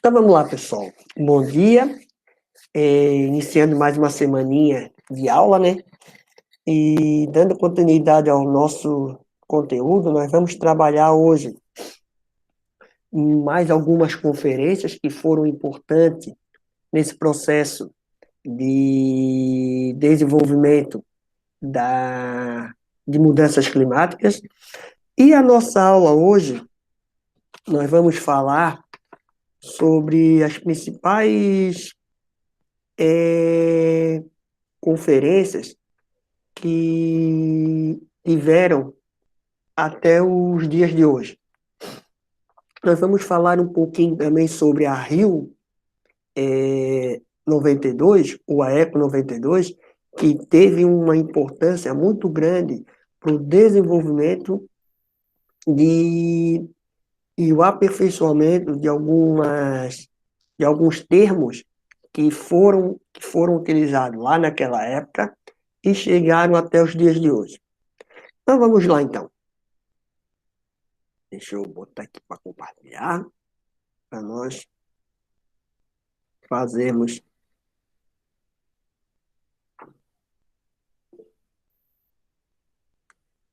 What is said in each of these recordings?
Então vamos lá, pessoal. Bom dia. Iniciando mais uma semaninha de aula, né? E dando continuidade ao nosso conteúdo, nós vamos trabalhar hoje em mais algumas conferências que foram importantes nesse processo de desenvolvimento de mudanças climáticas. E a nossa aula hoje, nós vamos falar sobre as principais conferências que tiveram até os dias de hoje. Nós vamos falar um pouquinho também sobre a Rio 92, ou a Eco 92, que teve uma importância muito grande para o desenvolvimento e o aperfeiçoamento de alguns termos que foram utilizados lá naquela época e chegaram até os dias de hoje. Então vamos lá, então. Deixa eu botar aqui para compartilhar, para nós fazermos.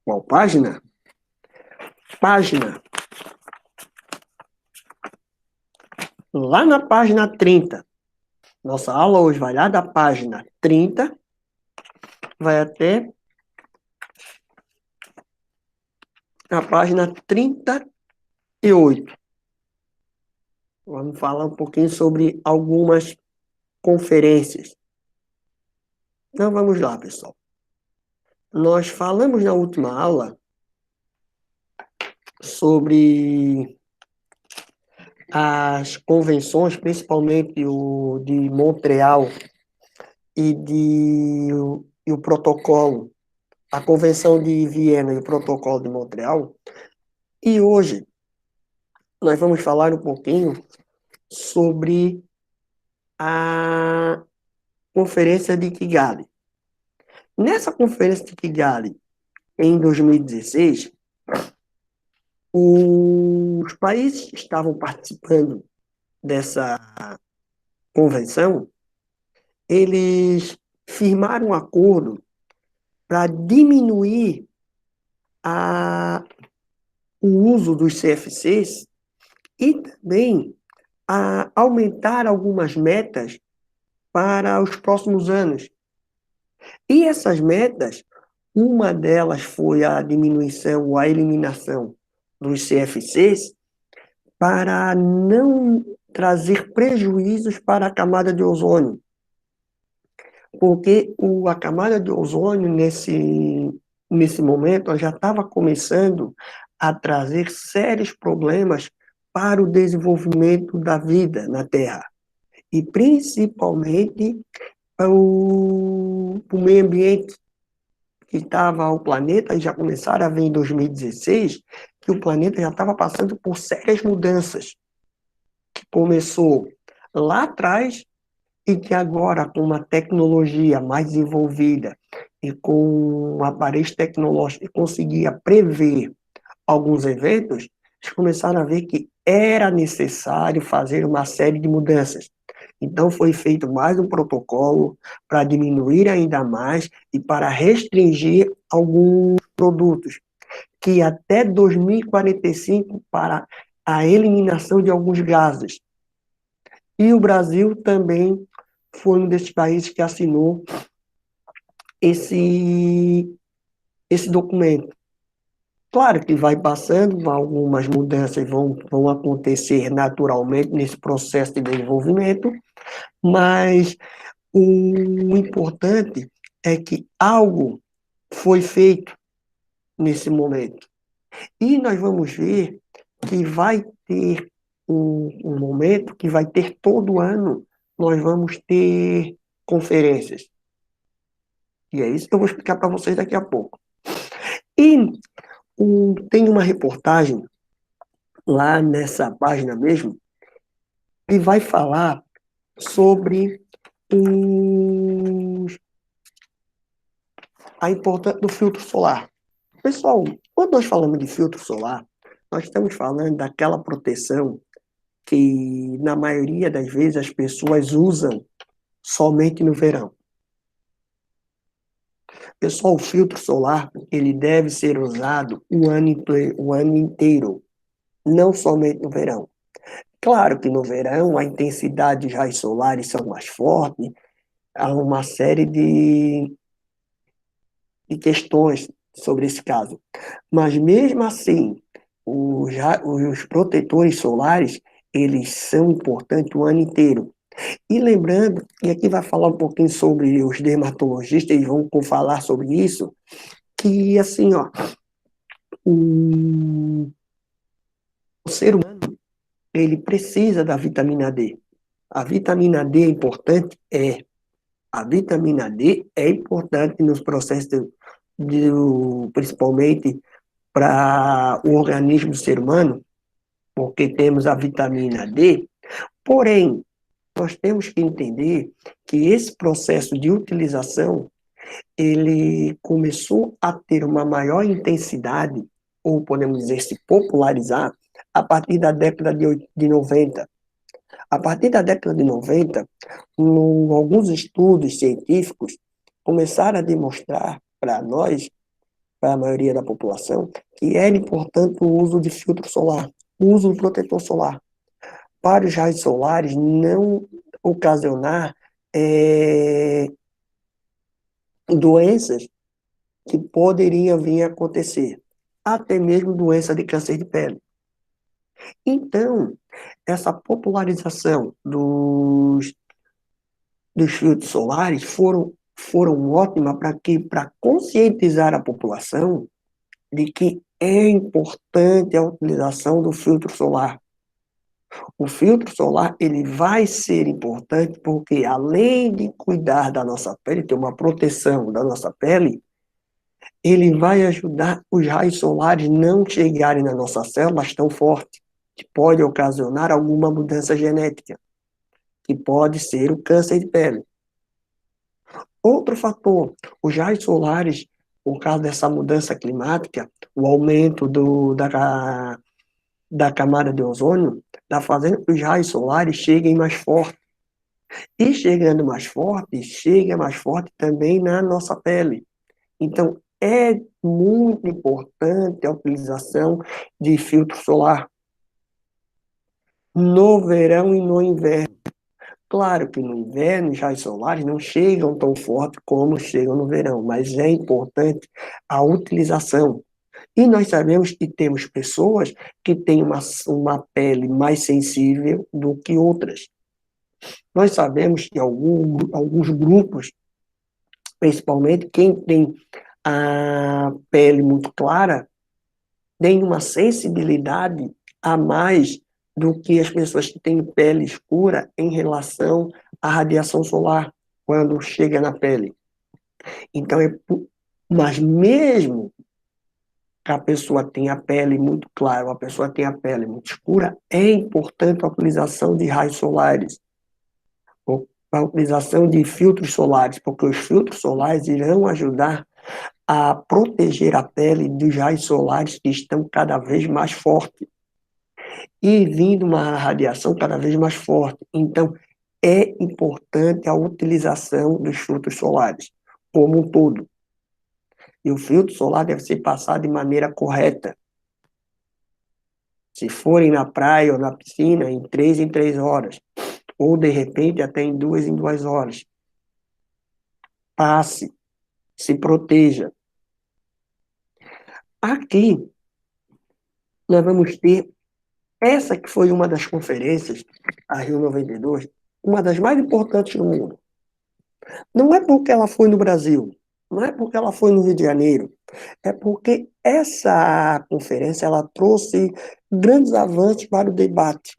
Qual página? Página. Lá na página 30. Nossa aula hoje vai lá da página 30, vai até a página 38. Vamos falar um pouquinho sobre algumas conferências. Então vamos lá, pessoal. Nós falamos na última aula sobre as convenções, principalmente o de Montreal e o protocolo, a Convenção de Viena e o protocolo de Montreal. E hoje nós vamos falar um pouquinho sobre a Conferência de Kigali. Nessa Conferência de Kigali, em 2016, os países que estavam participando dessa convenção, eles firmaram um acordo para diminuir o uso dos CFCs e também aumentar algumas metas para os próximos anos. E essas metas, uma delas foi a diminuição ou a eliminação dos CFCs para não trazer prejuízos para a camada de ozônio. Porque a camada de ozônio, nesse momento, já estava começando a trazer sérios problemas para o desenvolvimento da vida na Terra. E principalmente para o meio ambiente que estava ao planeta, e já começaram a ver em 2016, que o planeta já estava passando por sérias mudanças, que começou lá atrás e que agora, com uma tecnologia mais desenvolvida e com um aparelho tecnológico que conseguia prever alguns eventos, eles começaram a ver que era necessário fazer uma série de mudanças. Então, foi feito mais um protocolo para diminuir ainda mais e para restringir alguns produtos, que até 2045 para a eliminação de alguns gases. E o Brasil também foi um desses países que assinou esse documento. Claro que vai passando, algumas mudanças vão acontecer naturalmente nesse processo de desenvolvimento, mas o importante é que algo foi feito nesse momento. E nós vamos ver que vai ter um momento que vai ter todo ano, nós vamos ter conferências. E é isso que eu vou explicar para vocês daqui a pouco. E tem uma reportagem lá nessa página mesmo, que vai falar sobre a importância do filtro solar. Pessoal, quando nós falamos de filtro solar, nós estamos falando daquela proteção que, na maioria das vezes, as pessoas usam somente no verão. Pessoal, o filtro solar, ele deve ser usado o ano inteiro, não somente no verão. Claro que no verão a intensidade dos raios solares são mais fortes, há uma série de questões sobre esse caso. Mas mesmo assim, os protetores solares, eles são importantes o ano inteiro. E lembrando, e aqui vai falar um pouquinho sobre os dermatologistas, eles vão falar sobre isso, que assim, ó, o, o ser humano, ele precisa da vitamina D. A vitamina D é importante? É. A vitamina D é importante nos processos, principalmente para o organismo do ser humano, porque temos a vitamina D, porém, nós temos que entender que esse processo de utilização, ele começou a ter uma maior intensidade, ou podemos dizer, se popularizar, a partir da década de 90. A partir da década de 90, alguns estudos científicos começaram a demonstrar para nós, para a maioria da população, que era importante o uso de filtro solar, o uso do protetor solar, para os raios solares não ocasionar doenças que poderiam vir a acontecer, até mesmo doença de câncer de pele. Então, essa popularização dos filtros solares foram ótimas para conscientizar a população de que é importante a utilização do filtro solar. O filtro solar, ele vai ser importante porque, além de cuidar da nossa pele, ter uma proteção da nossa pele, ele vai ajudar os raios solares não chegarem nas nossas células tão forte, que pode ocasionar alguma mudança genética, que pode ser o câncer de pele. Outro fator, os raios solares, por causa dessa mudança climática, o aumento da camada de ozônio, está fazendo que os raios solares cheguem mais forte. E chegando mais forte, chega mais forte também na nossa pele. Então, é muito importante a utilização de filtro solar no verão e no inverno. Claro que no inverno os raios solares não chegam tão forte como chegam no verão, mas é importante a utilização. E nós sabemos que temos pessoas que têm uma pele mais sensível do que outras. Nós sabemos que alguns grupos, principalmente quem tem a pele muito clara, tem uma sensibilidade a mais do que as pessoas que têm pele escura em relação à radiação solar quando chega na pele. Então, mas mesmo que a pessoa tenha a pele muito clara, a pessoa tenha a pele muito escura, é importante a utilização de raios solares, a utilização de filtros solares, porque os filtros solares irão ajudar a proteger a pele dos raios solares que estão cada vez mais fortes e vindo uma radiação cada vez mais forte. Então, é importante a utilização dos filtros solares como um todo. E o filtro solar deve ser passado de maneira correta. Se forem na praia ou na piscina, em 3 horas, ou de repente até em 2 horas. Passe, se proteja. Aqui, nós vamos ter essa que foi uma das conferências, a Rio 92, uma das mais importantes do mundo. Não é porque ela foi no Brasil, não é porque ela foi no Rio de Janeiro, é porque essa conferência ela trouxe grandes avanços para o debate.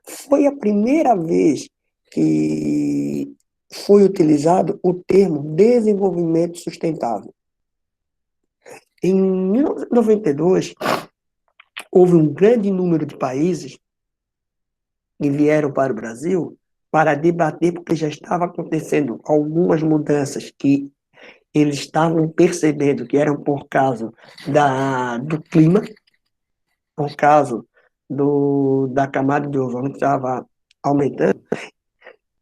Foi a primeira vez que foi utilizado o termo desenvolvimento sustentável. Em 1992, houve um grande número de países que vieram para o Brasil para debater, porque já estava acontecendo algumas mudanças que eles estavam percebendo que eram por causa do clima, por causa da camada de ozônio que estava aumentando.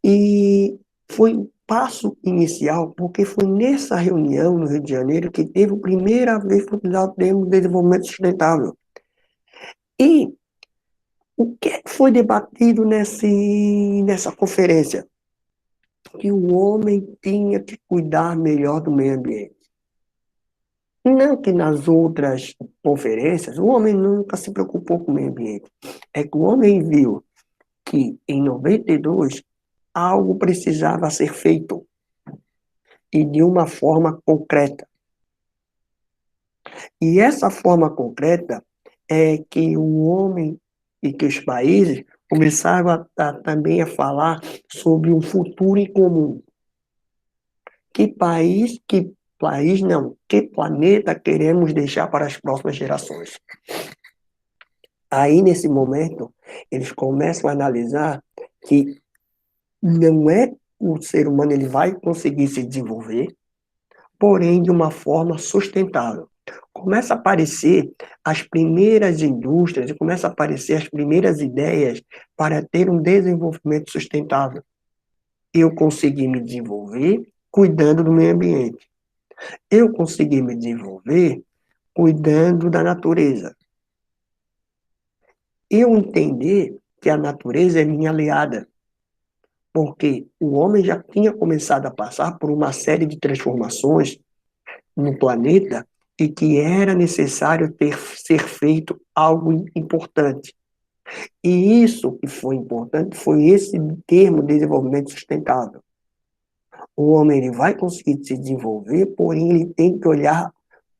E foi um passo inicial, porque foi nessa reunião no Rio de Janeiro que teve a primeira vez que utilizado o termo desenvolvimento sustentável. E o que foi debatido nessa conferência? Que o homem tinha que cuidar melhor do meio ambiente. Não que nas outras conferências o homem nunca se preocupou com o meio ambiente. É que o homem viu que em 92 algo precisava ser feito e de uma forma concreta. E essa forma concreta é que o homem e que os países começaram também a falar sobre um futuro em comum. Que planeta queremos deixar para as próximas gerações? Aí, nesse momento, eles começam a analisar que não é o ser humano, ele vai conseguir se desenvolver, porém de uma forma sustentável. Começa a aparecer as primeiras indústrias e começa a aparecer as primeiras ideias para ter um desenvolvimento sustentável. Eu consegui me desenvolver cuidando do meio ambiente. Eu consegui me desenvolver cuidando da natureza. Eu entender que a natureza é minha aliada, porque o homem já tinha começado a passar por uma série de transformações no planeta e que era necessário ser feito algo importante. E isso que foi importante foi esse termo desenvolvimento sustentável. O homem ele vai conseguir se desenvolver, porém ele tem que olhar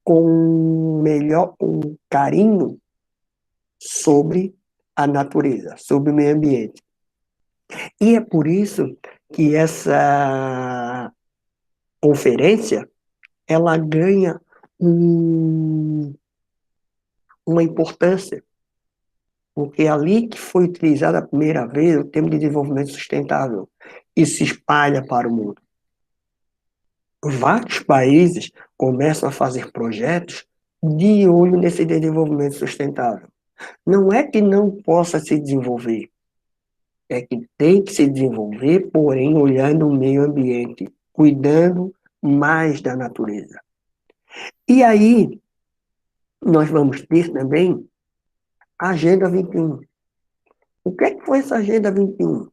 com carinho sobre a natureza, sobre o meio ambiente. E é por isso que essa conferência ela ganha uma importância, porque é ali que foi utilizado a primeira vez o termo de desenvolvimento sustentável e se espalha para o mundo. Vários países começam a fazer projetos de olho nesse desenvolvimento sustentável. Não é que não possa se desenvolver, é que tem que se desenvolver, porém olhando o meio ambiente, cuidando mais da natureza. E aí, nós vamos ter também a Agenda 21. O que é que foi essa Agenda 21?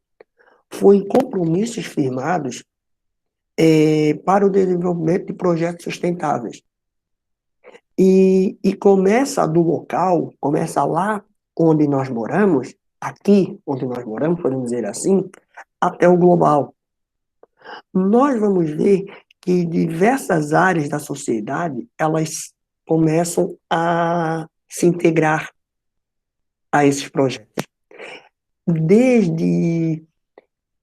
Foi compromissos firmados para o desenvolvimento de projetos sustentáveis. E começa do local, começa lá onde nós moramos, aqui onde nós moramos, podemos dizer assim, até o global. Nós vamos ver que diversas áreas da sociedade, elas começam a se integrar a esses projetos. Desde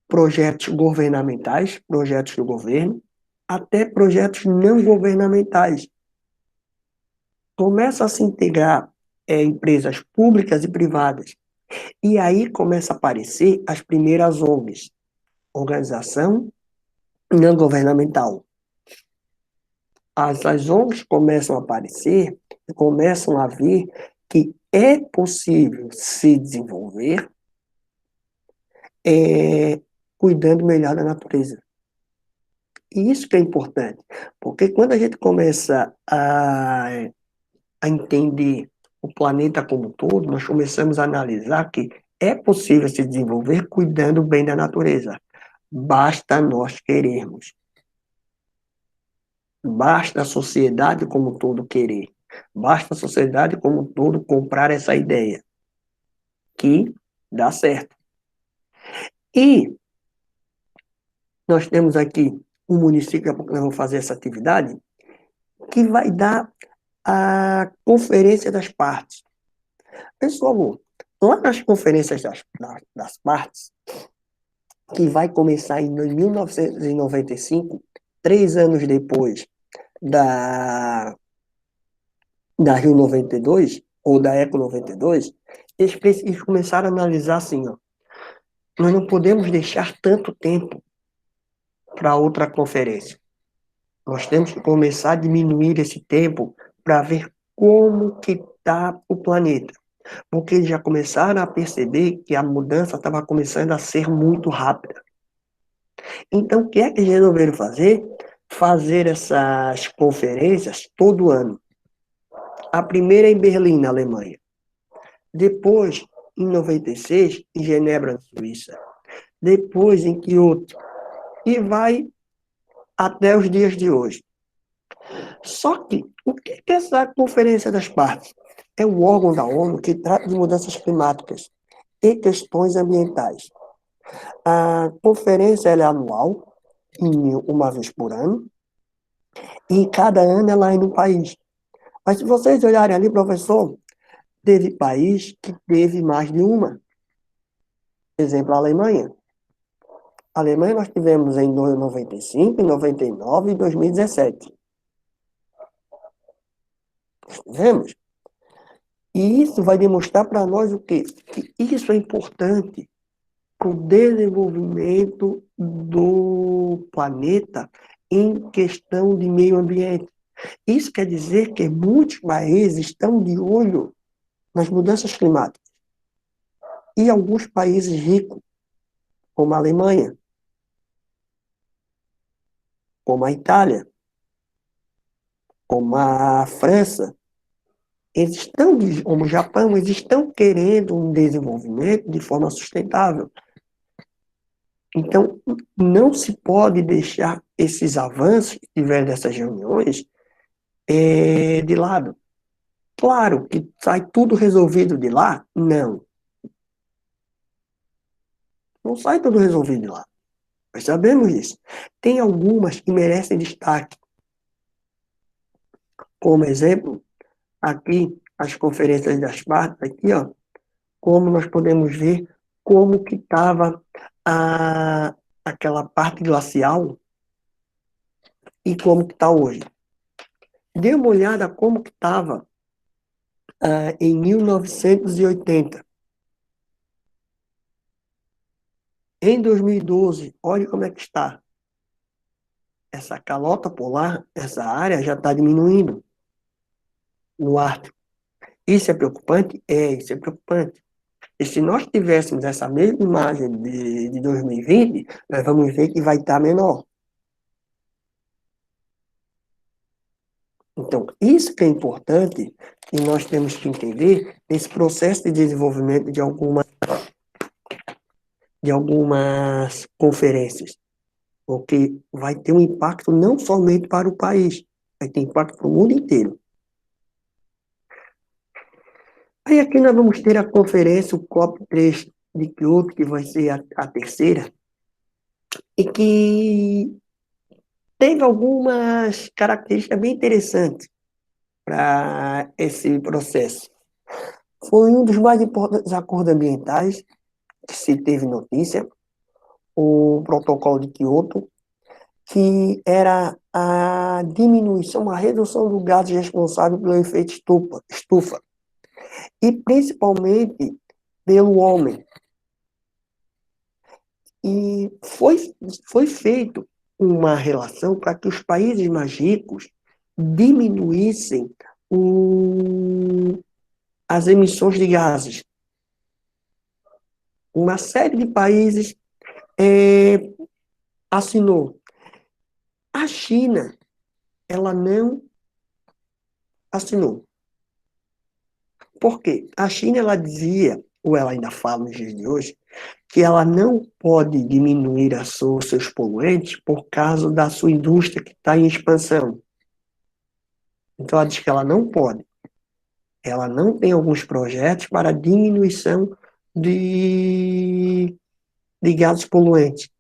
projetos governamentais, projetos do governo, até projetos não governamentais. Começa a se integrar empresas públicas e privadas. E aí começa a aparecer as primeiras ONGs, Organização Não Governamental. As ONGs começam a aparecer e começam a ver que é possível se desenvolver cuidando melhor da natureza. E isso que é importante, porque quando a gente começa a entender o planeta como um todo, nós começamos a analisar que é possível se desenvolver cuidando bem da natureza. Basta nós querermos. Basta a sociedade como um todo querer. Basta a sociedade como um todo comprar essa ideia, que dá certo. E nós temos aqui um município, daqui a pouco nós vamos fazer essa atividade, que vai dar a Conferência das Partes. Pessoal, lá nas conferências das partes, que vai começar em 1995, 3 anos depois da Rio 92, ou da Eco 92, eles começaram a analisar assim, ó, nós não podemos deixar tanto tempo para outra conferência. Nós temos que começar a diminuir esse tempo para ver como que está o planeta. porque eles já começaram a perceber que a mudança estava começando a ser muito rápida. Então, o que é que eles resolveram fazer? Fazer essas conferências todo ano. A primeira em Berlim, na Alemanha. Depois, em 96, em Genebra, na Suíça. Depois, em Kyoto. E vai até os dias de hoje. Só que, o que é essa Conferência das Partes? É o órgão da ONU que trata de mudanças climáticas e questões ambientais. A conferência é anual, uma vez por ano, e cada ano ela é no país. Mas se vocês olharem ali, professor, teve país que teve mais de uma. Exemplo, a Alemanha. A Alemanha nós tivemos em 95, em 99 e 2017. Tivemos. E isso vai demonstrar para nós o quê? Que isso é importante para o desenvolvimento do planeta em questão de meio ambiente. Isso quer dizer que muitos países estão de olho nas mudanças climáticas. E alguns países ricos, como a Alemanha, como a Itália, como a França, eles estão, como o Japão, eles estão querendo um desenvolvimento de forma sustentável. Então, não se pode deixar esses avanços que tiver dessas reuniões de lado. Claro que sai tudo resolvido de lá? Não. Não sai tudo resolvido de lá. Nós sabemos disso. Tem algumas que merecem destaque. Como exemplo, aqui, as conferências das partes, aqui, ó, como nós podemos ver como que estava aquela parte glacial e como que está hoje. Dê uma olhada como que estava em 1980. Em 2012, olhe como é que está. Essa calota polar, essa área já está diminuindo no Ártico. Isso é preocupante? Isso é preocupante. E se nós tivéssemos essa mesma imagem de 2020, nós vamos ver que vai estar menor. Então, isso que é importante e nós temos que entender nesse processo de desenvolvimento de algumas conferências, porque vai ter um impacto não somente para o país, vai ter impacto para o mundo inteiro. Aí aqui nós vamos ter a conferência, o COP3 de Kyoto, que vai ser a terceira, e que teve algumas características bem interessantes para esse processo. Foi um dos mais importantes acordos ambientais que se teve notícia, o protocolo de Kyoto, que era a diminuição, a redução do gás responsável pelo efeito estufa, e principalmente pelo homem. E foi feito uma relação para que os países mais ricos diminuíssem as emissões de gases. Uma série de países assinou. A China, ela não assinou. Por quê? A China, ela dizia, ou ela ainda fala nos dias de hoje, que ela não pode diminuir os seus poluentes por causa da sua indústria que está em expansão. Então, ela diz que ela não pode. Ela não tem alguns projetos para diminuição de gases poluentes.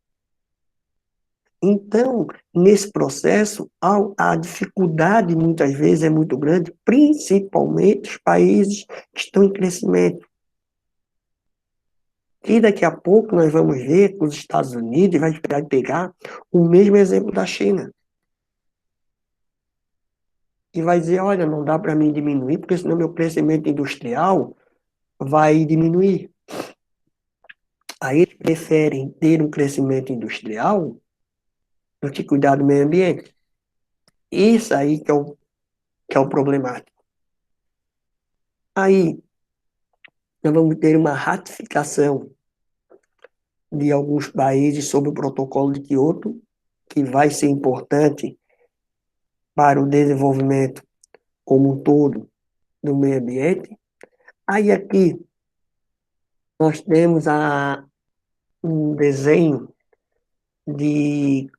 Então, nesse processo, a dificuldade muitas vezes é muito grande, principalmente os países que estão em crescimento. E daqui a pouco nós vamos ver que os Estados Unidos vai pegar o mesmo exemplo da China. E vai dizer, olha, não dá para mim diminuir, porque senão meu crescimento industrial vai diminuir. Aí eles preferem ter um crescimento industrial do que cuidar do meio ambiente. Isso aí que é o problemático. Aí, nós vamos ter uma ratificação de alguns países sobre o protocolo de Quioto, que vai ser importante para o desenvolvimento como um todo do meio ambiente. Aí aqui nós temos um desenho de,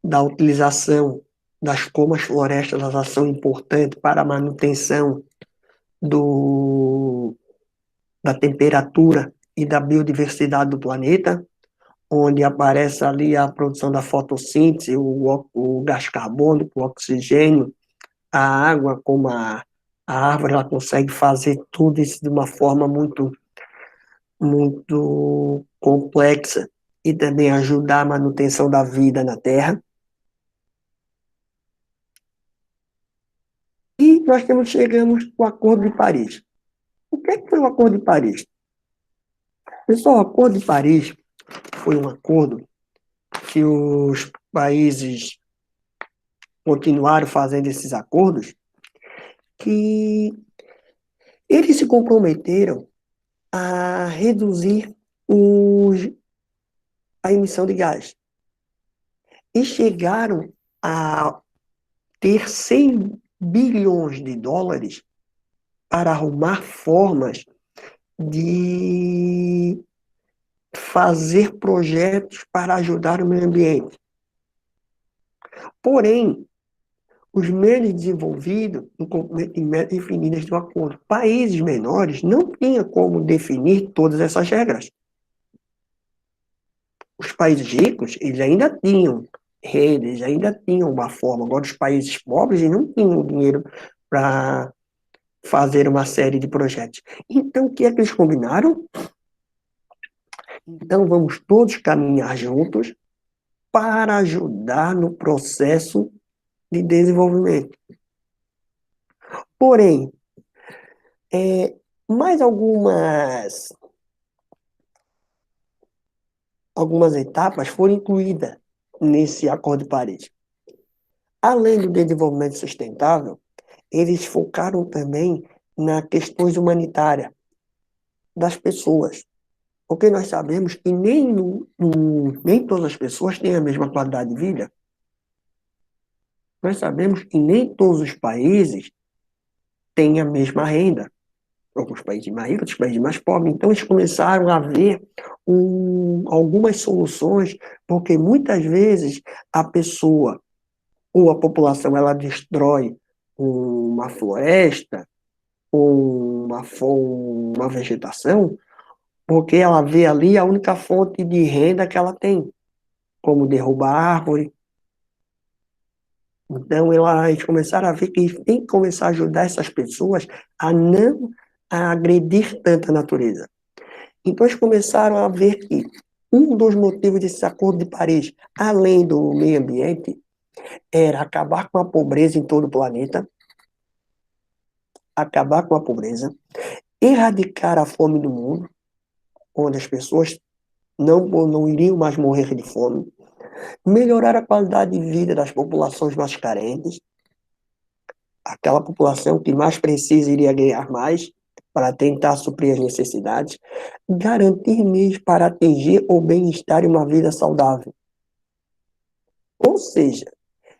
da utilização das como as florestas elas são importantes para a manutenção do, da temperatura e da biodiversidade do planeta, onde aparece ali a produção da fotossíntese, o gás carbônico, o oxigênio, a água, como a árvore ela consegue fazer tudo isso de uma forma muito complexa e também ajudar a manutenção da vida na Terra. E nós chegamos ao Acordo de Paris. O que foi o Acordo de Paris? Pessoal, o Acordo de Paris foi um acordo que os países continuaram fazendo esses acordos, que eles se comprometeram a reduzir a emissão de gás e chegaram a ter 100 bilhões de dólares para arrumar formas de fazer projetos para ajudar o meio ambiente. Porém, os menos desenvolvidos não comprometem metas definidas do acordo. Países menores não tinham como definir todas essas regras. Os países ricos, eles ainda tinham redes, ainda tinham uma forma. Agora, os países pobres, eles não tinham dinheiro para fazer uma série de projetos. Então, o que é que eles combinaram? Então, vamos todos caminhar juntos para ajudar no processo de desenvolvimento. Porém, mais algumas etapas foram incluídas nesse Acordo de Paris. Além do desenvolvimento sustentável, eles focaram também nas questões humanitárias das pessoas. Porque nós sabemos que nem todas as pessoas têm a mesma qualidade de vida. Nós sabemos que nem todos os países têm a mesma renda. Alguns países mais ricos, outros países mais pobres. Então, eles começaram a ver algumas soluções, porque muitas vezes a pessoa ou a população ela destrói uma floresta ou uma vegetação, porque ela vê ali a única fonte de renda que ela tem, como derrubar árvore. Então, eles começaram a ver que tem que começar a ajudar essas pessoas a não agredir tanto a natureza. Então, eles começaram a ver que um dos motivos desse Acordo de Paris, além do meio ambiente, era acabar com a pobreza em todo o planeta, acabar com a pobreza, erradicar a fome do mundo, onde as pessoas não iriam mais morrer de fome, melhorar a qualidade de vida das populações mais carentes, aquela população que mais precisa iria ganhar mais para tentar suprir as necessidades, garantir meios para atingir o bem-estar e uma vida saudável. Ou seja,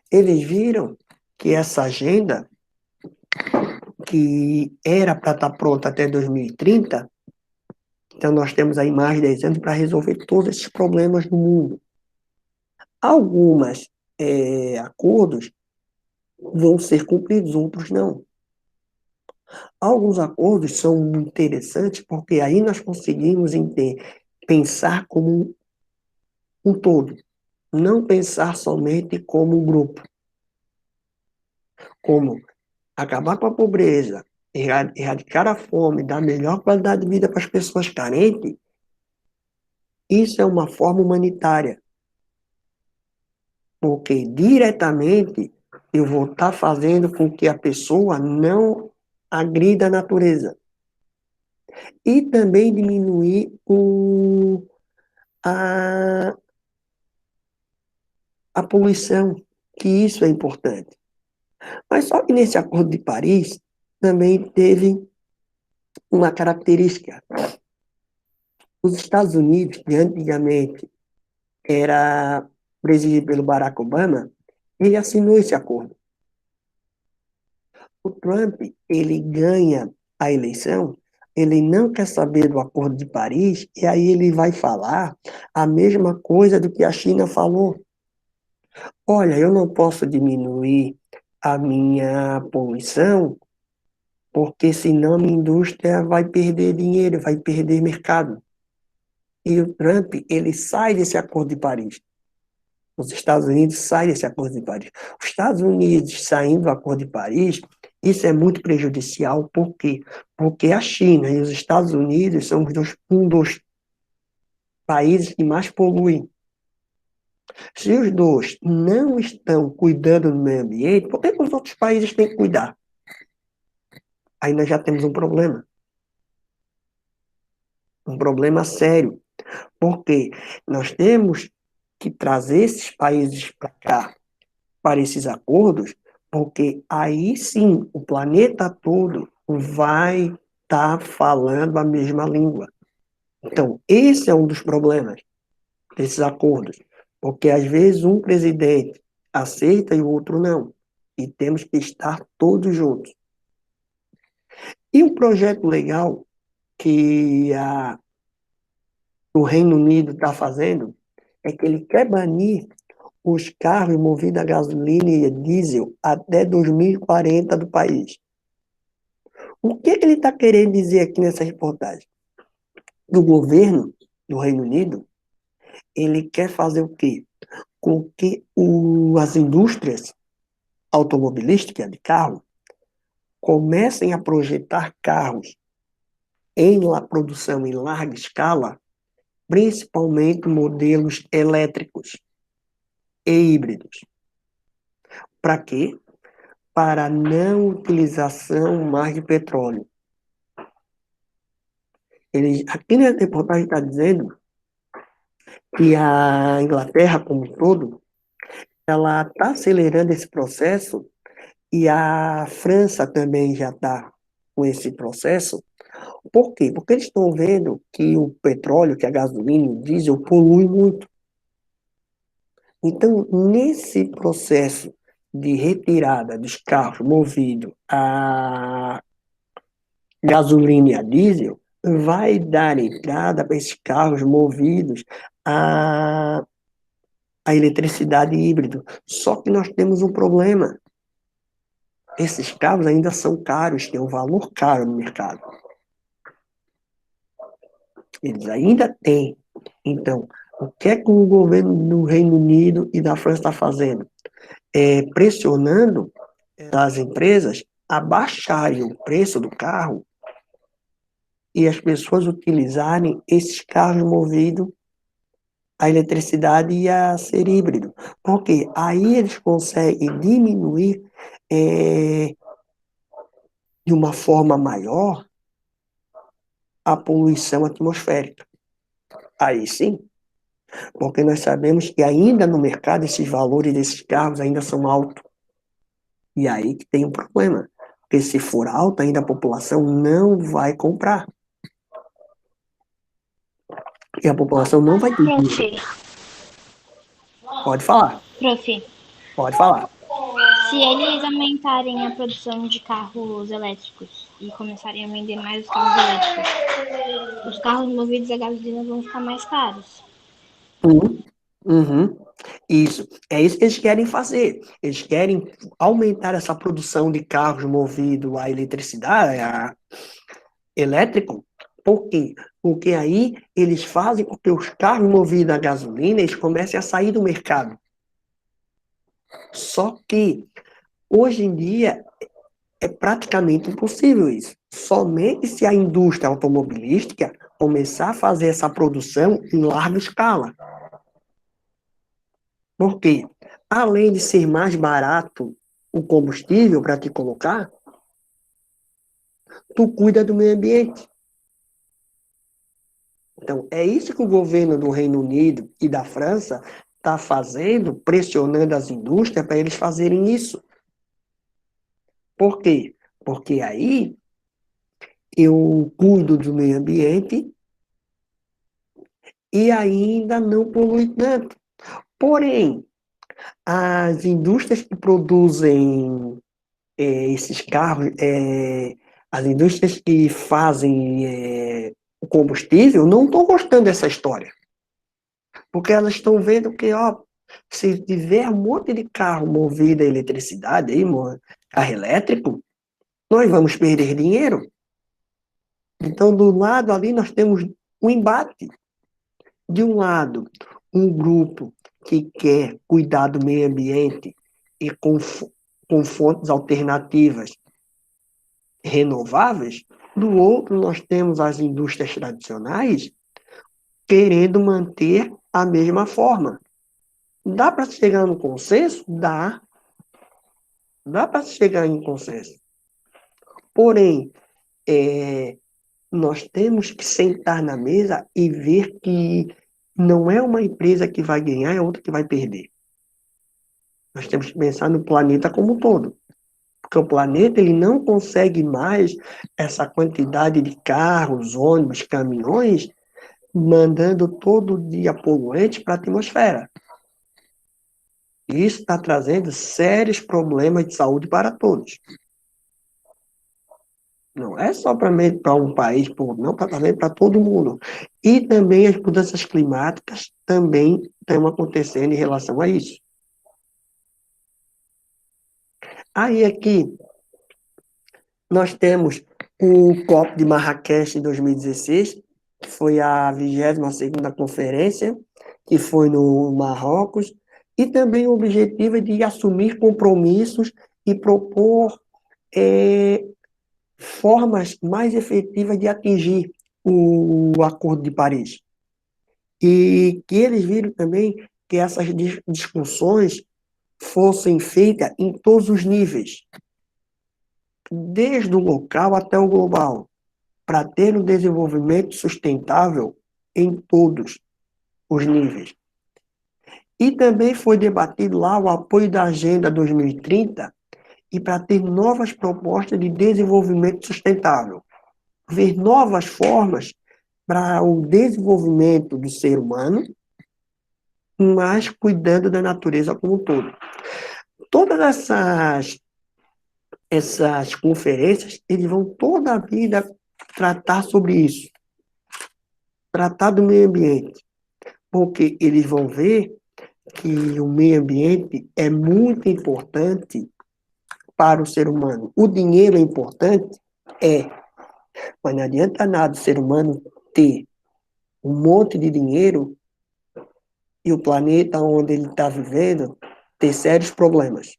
eles viram que essa agenda, que era para estar pronta até 2030, então nós temos aí mais de 10 anos para resolver todos esses problemas do mundo. Alguns acordos vão ser cumpridos, outros não. Alguns acordos são interessantes porque aí nós conseguimos pensar como um todo, não pensar somente como um grupo, como acabar com a pobreza, erradicar a fome, dar melhor qualidade de vida para as pessoas carentes. Isso é uma forma humanitária, porque diretamente eu vou estar fazendo com que a pessoa não agrida a natureza. E também diminuir a, a poluição, que isso é importante. Mas só que nesse Acordo de Paris também teve uma característica. Os Estados Unidos, que antigamente era presidido pelo Barack Obama, ele assinou esse acordo. O Trump, ele ganha a eleição, ele não quer saber do Acordo de Paris, e aí ele vai falar a mesma coisa do que a China falou. Olha, eu não posso diminuir a minha poluição, porque senão a minha indústria vai perder dinheiro, vai perder mercado. E o Trump, ele sai desse Acordo de Paris. Os Estados Unidos saem desse Acordo de Paris. Os Estados Unidos saindo do Acordo de Paris, isso é muito prejudicial, por quê? Porque a China e os Estados Unidos são um dos países que mais poluem. Se os dois não estão cuidando do meio ambiente, por que os outros países têm que cuidar? Aí nós já temos um problema sério, porque nós temos que trazer esses países para cá, para esses acordos, porque aí sim o planeta todo vai estar falando a mesma língua. Então, esse é um dos problemas desses acordos, porque às vezes um presidente aceita e o outro não, e temos que estar todos juntos. E um projeto legal que o Reino Unido está fazendo é que ele quer banir os carros movidos a gasolina e diesel até 2040 do país. O que ele está querendo dizer aqui nessa reportagem? Do governo do Reino Unido, ele quer fazer o quê? Com que as indústrias automobilísticas de carro comecem a projetar carros em produção em larga escala, principalmente modelos elétricos e híbridos. Para quê? Para a não utilização mais de petróleo. Aqui na reportagem está dizendo que a Inglaterra, como um todo, ela está acelerando esse processo e a França também já está com esse processo. Por quê? Porque eles estão vendo que o petróleo, que a gasolina e o diesel poluem muito. Então, nesse processo de retirada dos carros movidos a gasolina e a diesel, vai dar entrada para esses carros movidos a eletricidade híbrida. Só que nós temos um problema. Esses carros ainda são caros, têm um valor caro no mercado. Eles ainda têm. Então, o que é que o governo do Reino Unido e da França está fazendo? Pressionando as empresas a baixarem o preço do carro e as pessoas utilizarem esses carros movidos a eletricidade e a ser híbrido. Porque aí eles conseguem diminuir de uma forma maior a poluição atmosférica. Aí sim, porque nós sabemos que ainda no mercado esses valores desses carros ainda são altos. E aí que tem um problema. Porque se for alto, ainda a população não vai comprar. E a população não vai ter. Pode falar. Prof, Pode falar. se eles aumentarem a produção de carros elétricos e começarem a vender mais os carros elétricos, os carros movidos a gasolina vão ficar mais caros. Uhum. Isso. É isso que eles querem fazer. Eles querem aumentar essa produção de carros movidos a eletricidade, a elétrico. Por quê? Porque aí eles fazem com que os carros movidos a gasolina eles comecem a sair do mercado. Só que hoje em dia é praticamente impossível isso. Somente se a indústria automobilística começar a fazer essa produção em larga escala. Por quê? Além de ser mais barato o combustível para te colocar, tu cuida do meio ambiente. Então, é isso que o governo do Reino Unido e da França está fazendo, pressionando as indústrias para eles fazerem isso. Por quê? Porque aí eu cuido do meio ambiente e ainda não polui tanto. Porém, as indústrias que produzem esses carros, as indústrias que fazem o combustível, não estão gostando dessa história. Porque elas estão vendo que, ó, se tiver um monte de carro movido a eletricidade, aí, carro elétrico, nós vamos perder dinheiro. Então, do lado ali, nós temos um embate. De um lado, um grupo que quer cuidar do meio ambiente e com fontes alternativas renováveis, do outro, nós temos as indústrias tradicionais querendo manter a mesma forma. Dá para chegar no consenso? Dá. Dá para chegar em consenso. Porém, nós temos que sentar na mesa e ver que não é uma empresa que vai ganhar, é outra que vai perder. Nós temos que pensar no planeta como um todo. Porque o planeta ele não consegue mais essa quantidade de carros, ônibus, caminhões, mandando todo dia poluentes para a atmosfera. Isso está trazendo sérios problemas de saúde para todos. Não é só para um país, não, também para todo mundo. E também as mudanças climáticas também estão acontecendo em relação a isso. Aí aqui nós temos o COP de Marrakech em 2016, que foi a 22ª conferência, que foi no Marrocos, e também o objetivo é de assumir compromissos e propor formas mais efetivas de atingir o Acordo de Paris. E que eles viram também que essas discussões fossem feitas em todos os níveis, desde o local até o global, para ter um desenvolvimento sustentável em todos os níveis. E também foi debatido lá o apoio da Agenda 2030 e para ter novas propostas de desenvolvimento sustentável, ver novas formas para o desenvolvimento do ser humano, mas cuidando da natureza como um todo. Todas essas conferências, eles vão toda a vida tratar sobre isso, tratar do meio ambiente, porque eles vão ver que o meio ambiente é muito importante para o ser humano. O dinheiro é importante? Mas não adianta nada o ser humano ter um monte de dinheiro e o planeta onde ele está vivendo ter sérios problemas.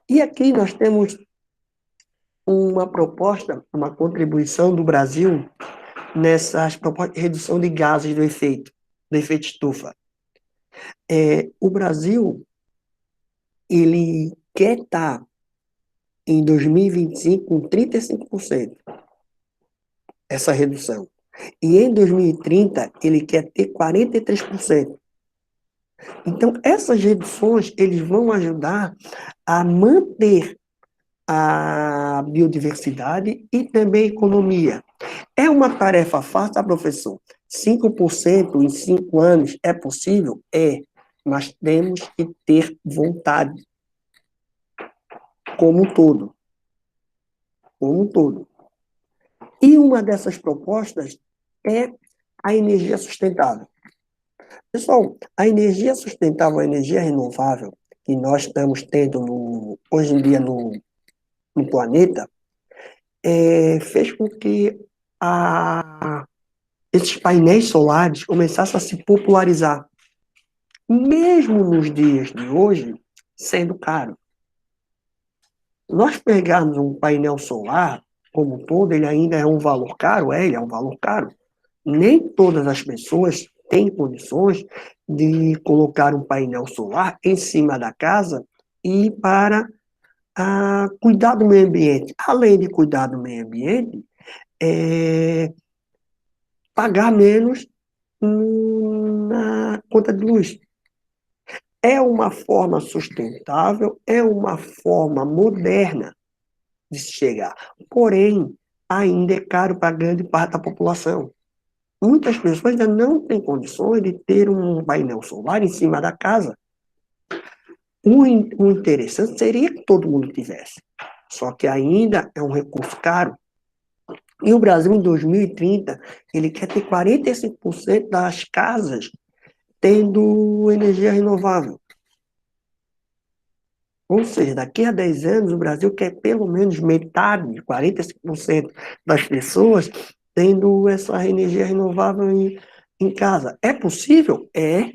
E aqui nós temos uma proposta, uma contribuição do Brasil nessas propostas de redução de gases do efeito estufa. O Brasil, ele quer estar em 2025 com 35% essa redução. E em 2030, ele quer ter 43%. Então, essas reduções, eles vão ajudar a manter a biodiversidade e também a economia. É uma tarefa fácil, tá, professor? 5% em 5 anos é possível? É, mas temos que ter vontade, como um todo. Como um todo. E uma dessas propostas é a energia sustentável. Pessoal, a energia sustentável, a energia renovável que nós estamos tendo hoje em dia no planeta, fez com que esses painéis solares começassem a se popularizar, mesmo nos dias de hoje, sendo caro. Nós pegarmos um painel solar, como um todo, ele ainda é um valor caro? Ele é um valor caro. Nem todas as pessoas têm condições de colocar um painel solar em cima da casa e para cuidar do meio ambiente. Além de cuidar do meio ambiente, pagar menos na conta de luz. É uma forma sustentável, é uma forma moderna de se chegar. Porém, ainda é caro para grande parte da população. Muitas pessoas ainda não têm condições de ter um painel solar em cima da casa. O interessante seria que todo mundo tivesse. Só que ainda é um recurso caro. E o Brasil, em 2030, ele quer ter 45% das casas tendo energia renovável. Ou seja, daqui a 10 anos, o Brasil quer pelo menos metade, 45% das pessoas tendo essa energia renovável em casa. É possível? É.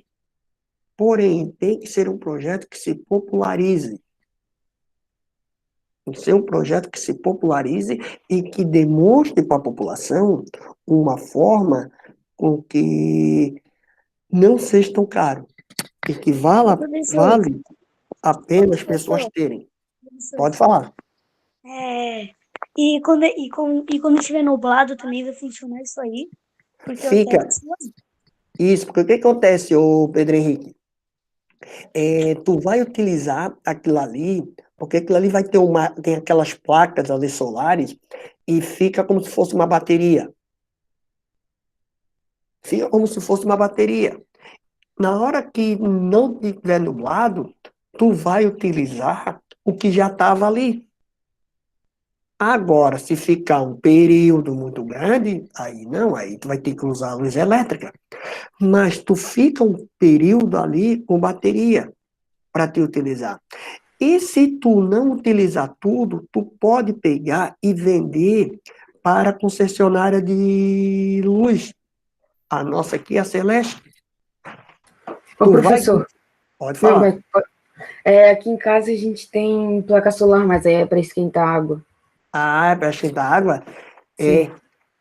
Porém, tem que ser um projeto que se popularize. Tem que ser um projeto que se popularize e que demonstre para a população uma forma com que não seja tão caro e que Professor, vale a pena as pessoas professor, terem. professor. Pode falar. E quando estiver nublado também vai funcionar isso aí? Porque o Fica. teto sobe. Isso, porque o que acontece, ô Pedro Henrique? Tu vai utilizar aquilo ali, porque aquilo ali vai ter tem aquelas placas ali solares e fica como se fosse uma bateria. Fica como se fosse uma bateria. Na hora que não estiver nublado, tu vai utilizar o que já estava ali. Agora, se ficar um período muito grande, aí não, aí tu vai ter que usar a luz elétrica. Mas tu fica um período ali com bateria para te utilizar. E se tu não utilizar tudo, tu pode pegar e vender para a concessionária de luz. A nossa aqui é a Celeste. Ô, professor, Pode não, falar. aqui em casa a gente tem placa solar, mas aí é para esquentar água. Ah, é para esquentar água? Sim. É,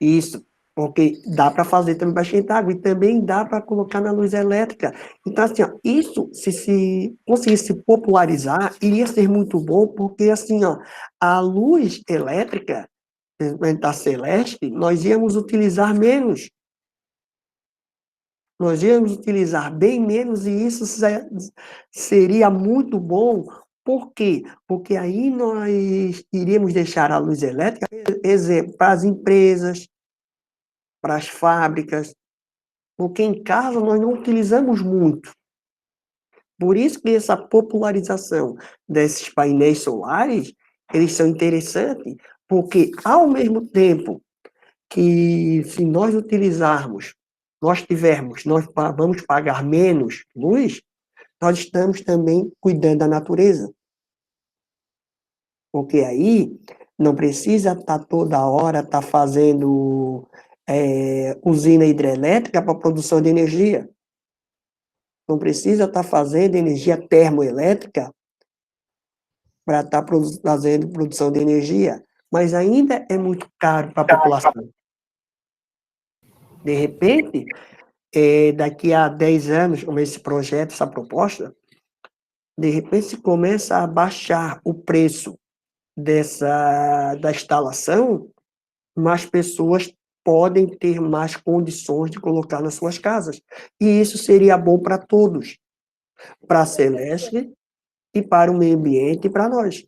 isso. Porque dá para fazer também para esquentar água e também dá para colocar na luz elétrica. Então, assim, ó, isso, se conseguisse se popularizar, iria ser muito bom, porque, assim, ó, a luz elétrica da Celeste, nós íamos utilizar menos. Nós íamos utilizar bem menos e isso seria muito bom. Por quê? Porque aí nós iríamos deixar a luz elétrica, exemplo, para as empresas, para as fábricas, porque em casa nós não utilizamos muito. Por isso que essa popularização desses painéis solares, eles são interessantes, porque ao mesmo tempo que se nós utilizarmos, nós vamos pagar menos luz, nós estamos também cuidando da natureza. Porque aí não precisa estar toda hora fazendo usina hidrelétrica para produção de energia. Não precisa estar fazendo energia termoelétrica para estar fazendo produção de energia. Mas ainda é muito caro para a população. De repente, daqui a 10 anos, com esse projeto, essa proposta, de repente se começa a baixar o preço da instalação, mais pessoas podem ter mais condições de colocar nas suas casas. E isso seria bom para todos, para a Celeste e para o meio ambiente e para nós.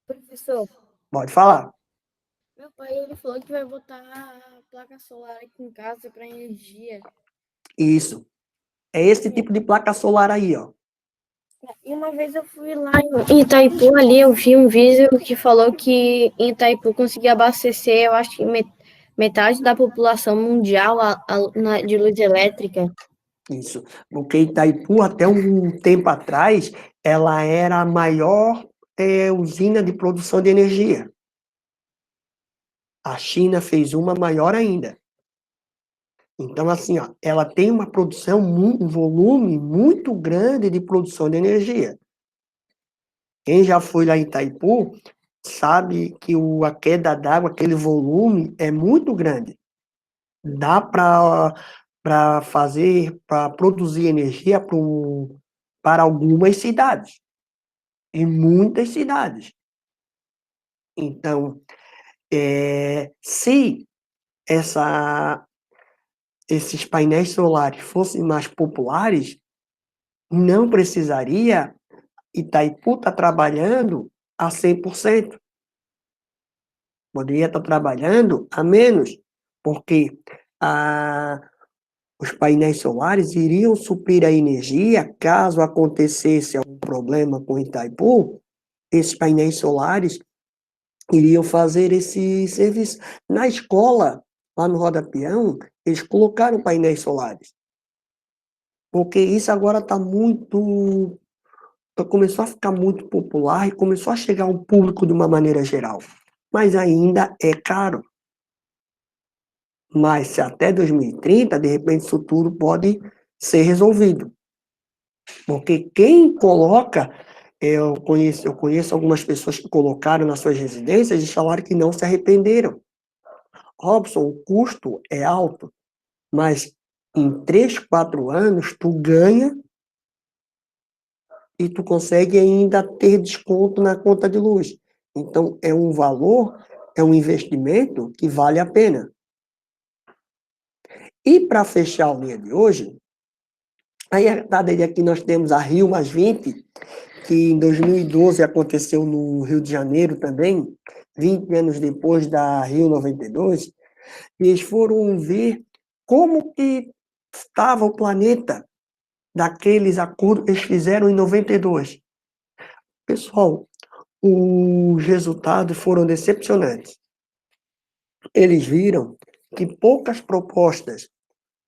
Professor, Pode falar. meu pai ele falou que vai botar a placa solar aqui em casa para energia. Isso. É esse tipo de placa solar aí, ó. E uma vez eu fui lá em Itaipu ali, eu vi um vídeo que falou que em Itaipu conseguia abastecer, eu acho que metade da população mundial de luz elétrica. Isso. Porque Itaipu, até um tempo atrás, ela era a maior usina de produção de energia. A China fez uma maior ainda. Então, assim, ó, ela tem uma produção, um volume muito grande de produção de energia. Quem já foi lá em Itaipu sabe que a queda d'água, aquele volume, é muito grande. Dá para produzir energia para algumas cidades, em muitas cidades. Então, se esses painéis solares fossem mais populares, não precisaria Itaipu estar trabalhando a 100%. Poderia estar trabalhando a menos, porque os painéis solares iriam suprir a energia caso acontecesse algum problema com Itaipu. Esses painéis solares iriam fazer esse serviço. Na escola, lá no Roda Peão, eles colocaram painéis solares. Porque isso agora está muito... começou a ficar muito popular e começou a chegar ao público de uma maneira geral. Mas ainda é caro. Mas se até 2030, de repente, isso tudo pode ser resolvido. Porque quem coloca... Eu conheço algumas pessoas que colocaram nas suas residências e falaram que não se arrependeram. Robson, o custo é alto, mas em 3, 4 anos tu ganha e tu consegue ainda ter desconto na conta de luz. Então, é um valor, é um investimento que vale a pena. E para fechar o dia de hoje, aí aqui nós temos a Rio +20, que em 2012 aconteceu no Rio de Janeiro também, 20 anos depois da Rio 92, e eles foram ver como que estava o planeta daqueles acordos que eles fizeram em 92. Pessoal, os resultados foram decepcionantes. Eles viram que poucas propostas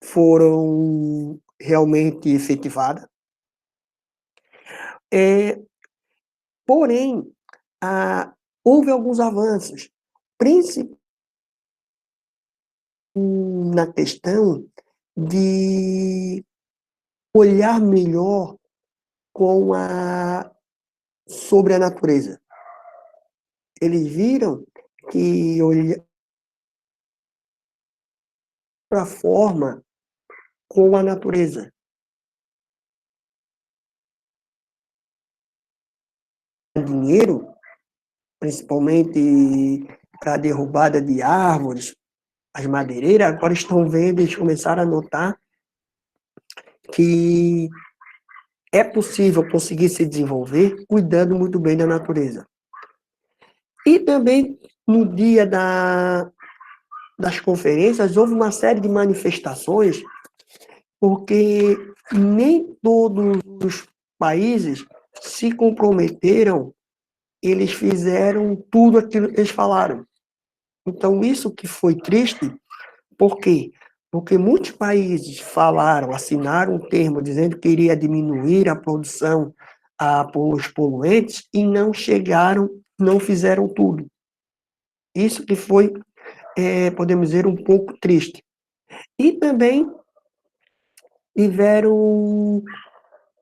foram realmente efetivadas, porém, houve alguns avanços, principalmente na questão de olhar melhor sobre a natureza. Eles viram que olhar para a forma com a natureza. Dinheiro, principalmente para a derrubada de árvores, as madeireiras, agora estão vendo, eles começaram a notar que é possível conseguir se desenvolver cuidando muito bem da natureza. E também, no dia das conferências, houve uma série de manifestações, porque nem todos os países se comprometeram, eles fizeram tudo aquilo que eles falaram. Então, isso que foi triste, por quê? Porque muitos países falaram, assinaram um termo dizendo que iria diminuir a produção pelos poluentes e não chegaram, não fizeram tudo. Isso que foi, podemos dizer, um pouco triste. E também tiveram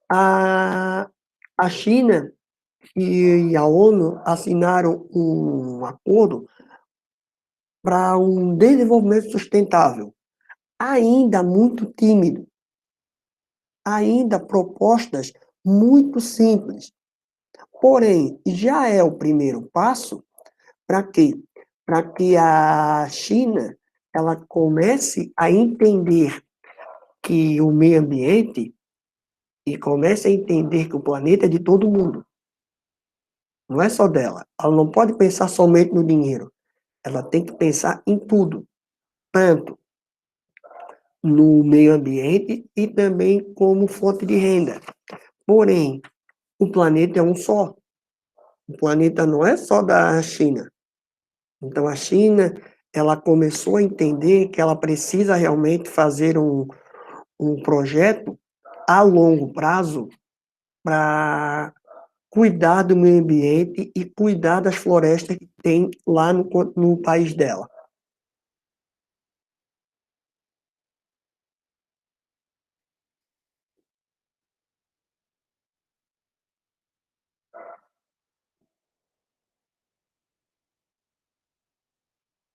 a China e a ONU assinaram um acordo para um desenvolvimento sustentável, ainda muito tímido, ainda propostas muito simples. Porém, já é o primeiro passo para quê? Para que a China ela comece a entender que o meio ambiente e comece a entender que o planeta é de todo mundo. Não é só dela. Ela não pode pensar somente no dinheiro. Ela tem que pensar em tudo, tanto no meio ambiente e também como fonte de renda. Porém, o planeta é um só. O planeta não é só da China. Então, a China, ela começou a entender que ela precisa realmente fazer um projeto a longo prazo para cuidar do meio ambiente e cuidar das florestas que tem lá no país dela.